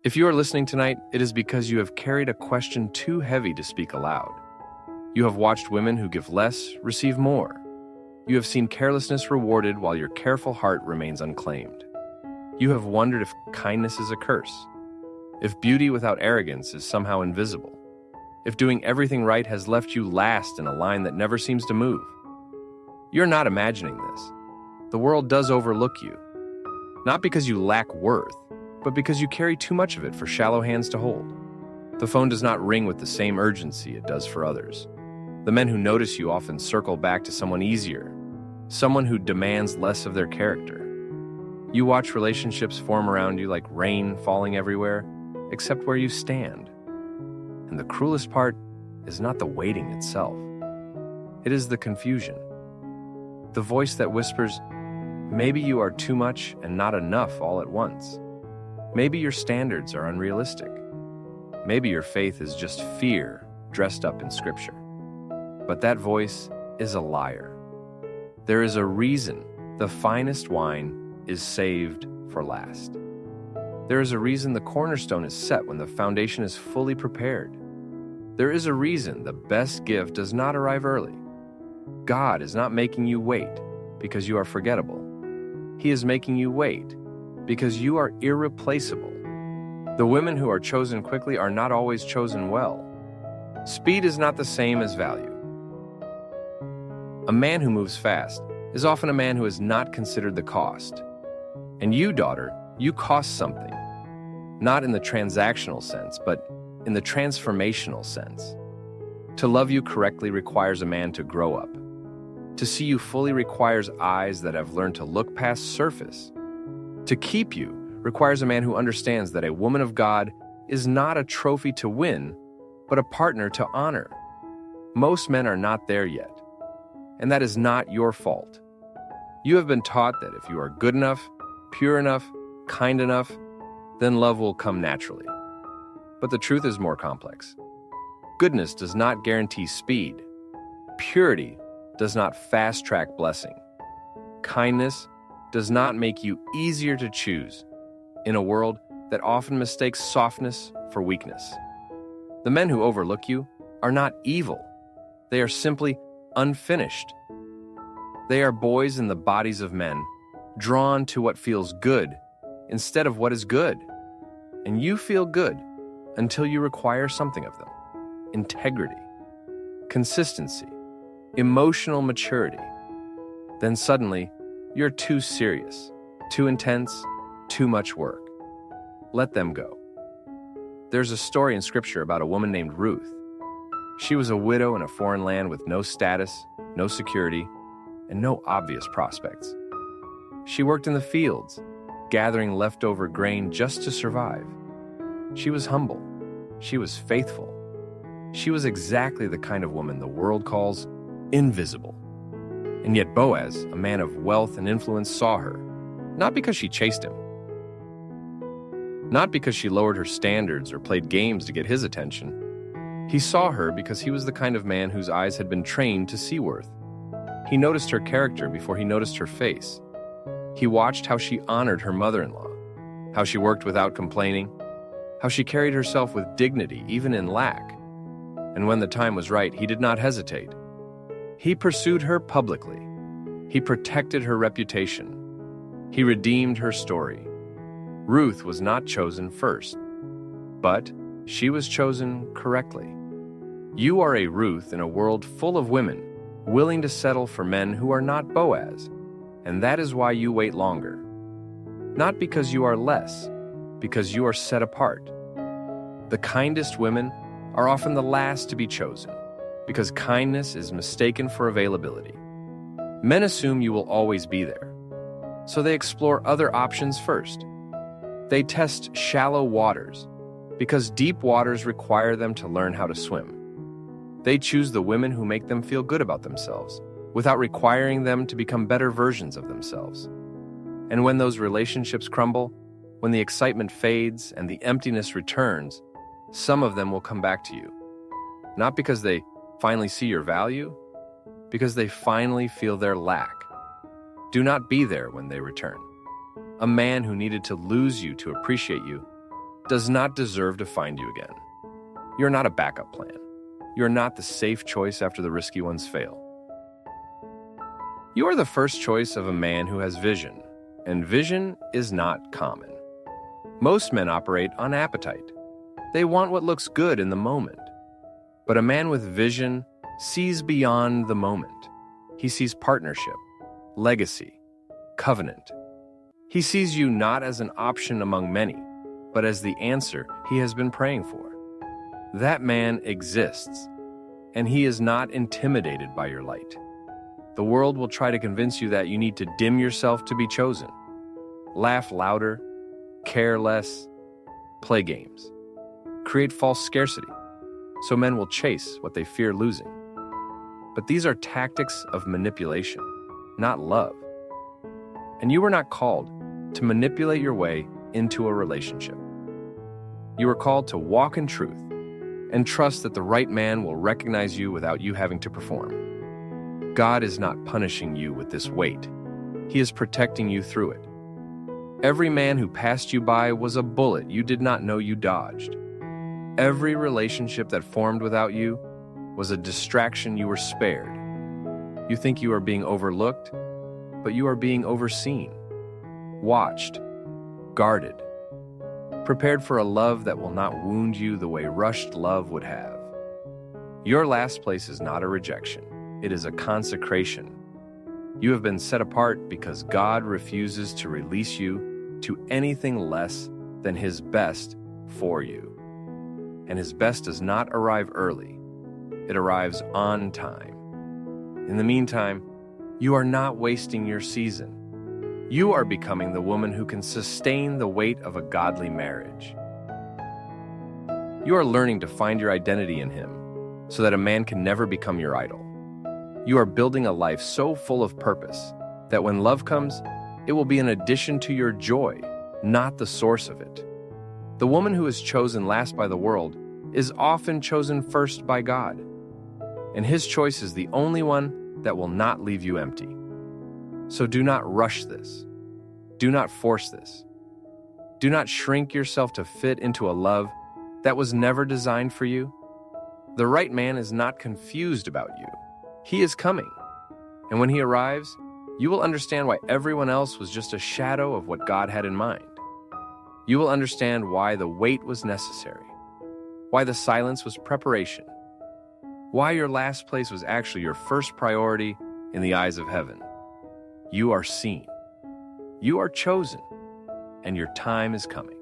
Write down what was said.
If you are listening tonight, it is because you have carried a question too heavy to speak aloud. You have watched women who give less receive more. You have seen carelessness rewarded while your careful heart remains unclaimed. You have wondered if kindness is a curse, if beauty without arrogance is somehow invisible, if doing everything right has left you last in a line that never seems to move. You're not imagining this. The world does overlook you, not because you lack worth, but because you carry too much of it for shallow hands to hold. The phone does not ring with the same urgency it does for others. The men who notice you often circle back to someone easier, someone who demands less of their character. You watch relationships form around you like rain falling everywhere, except where you stand. And the cruelest part is not the waiting itself. It is the confusion. The voice that whispers, maybe you are too much and not enough all at once. Maybe your standards are unrealistic. Maybe your faith is just fear dressed up in scripture. But that voice is a liar. There is a reason the finest wine is saved for last. There is a reason the cornerstone is set when the foundation is fully prepared. There is a reason the best gift does not arrive early. God is not making you wait because you are forgettable. He is making you wait because you are irreplaceable. The women who are chosen quickly are not always chosen well. Speed is not the same as value. A man who moves fast is often a man who has not considered the cost. And you, daughter, you cost something. Not in the transactional sense, but in the transformational sense. To love you correctly requires a man to grow up. To see you fully requires eyes that have learned to look past surface. To keep you requires a man who understands that a woman of God is not a trophy to win, but a partner to honor. Most men are not there yet, and that is not your fault. You have been taught that if you are good enough, pure enough, kind enough, then love will come naturally. But the truth is more complex. Goodness does not guarantee speed. Purity does not fast-track blessing. Kindness does not make you easier to choose in a world that often mistakes softness for weakness. The men who overlook you are not evil. They are simply unfinished. They are boys in the bodies of men, drawn to what feels good instead of what is good. And you feel good until you require something of them. Integrity, consistency, emotional maturity. Then suddenly, you're too serious, too intense, too much work. Let them go. There's a story in Scripture about a woman named Ruth. She was a widow in a foreign land with no status, no security, and no obvious prospects. She worked in the fields, gathering leftover grain just to survive. She was humble. She was faithful. She was exactly the kind of woman the world calls invisible. And yet Boaz, a man of wealth and influence, saw her, not because she chased him, not because she lowered her standards or played games to get his attention. He saw her because he was the kind of man whose eyes had been trained to see worth. He noticed her character before he noticed her face. He watched how she honored her mother-in-law, how she worked without complaining, how she carried herself with dignity even in lack. And when the time was right, he did not hesitate. He pursued her publicly. He protected her reputation. He redeemed her story. Ruth was not chosen first, but she was chosen correctly. You are a Ruth in a world full of women willing to settle for men who are not Boaz, and that is why you wait longer. Not because you are less, because you are set apart. The kindest women are often the last to be chosen, because kindness is mistaken for availability. Men assume you will always be there, so they explore other options first. They test shallow waters, because deep waters require them to learn how to swim. They choose the women who make them feel good about themselves, without requiring them to become better versions of themselves. And when those relationships crumble, when the excitement fades and the emptiness returns, some of them will come back to you. Not because they finally see your value, because they finally feel their lack. Do not be there when they return. A man who needed to lose you to appreciate you does not deserve to find you again. You're not a backup plan. You're not the safe choice after the risky ones fail. You are the first choice of a man who has vision, and vision is not common. Most men operate on appetite. They want what looks good in the moment. But a man with vision sees beyond the moment. He sees partnership, legacy, covenant. He sees you not as an option among many, but as the answer he has been praying for. That man exists, and he is not intimidated by your light. The world will try to convince you that you need to dim yourself to be chosen. Laugh louder, care less, play games. Create false scarcity, so men will chase what they fear losing. But these are tactics of manipulation, not love. And you were not called to manipulate your way into a relationship. You were called to walk in truth and trust that the right man will recognize you without you having to perform. God is not punishing you with this weight. He is protecting you through it. Every man who passed you by was a bullet you did not know you dodged. Every relationship that formed without you was a distraction you were spared. You think you are being overlooked, but you are being overseen, watched, guarded, prepared for a love that will not wound you the way rushed love would have. Your last place is not a rejection. It is a consecration. You have been set apart because God refuses to release you to anything less than His best for you. And His best does not arrive early. It arrives on time. In the meantime, you are not wasting your season. You are becoming the woman who can sustain the weight of a godly marriage. You are learning to find your identity in Him so that a man can never become your idol. You are building a life so full of purpose that when love comes, it will be an addition to your joy, not the source of it. The woman who is chosen last by the world is often chosen first by God, and His choice is the only one that will not leave you empty. So do not rush this. Do not force this. Do not shrink yourself to fit into a love that was never designed for you. The right man is not confused about you. He is coming, and when He arrives, you will understand why everyone else was just a shadow of what God had in mind. You will understand why the wait was necessary, why the silence was preparation, why your last place was actually your first priority in the eyes of heaven. You are seen, you are chosen, and your time is coming.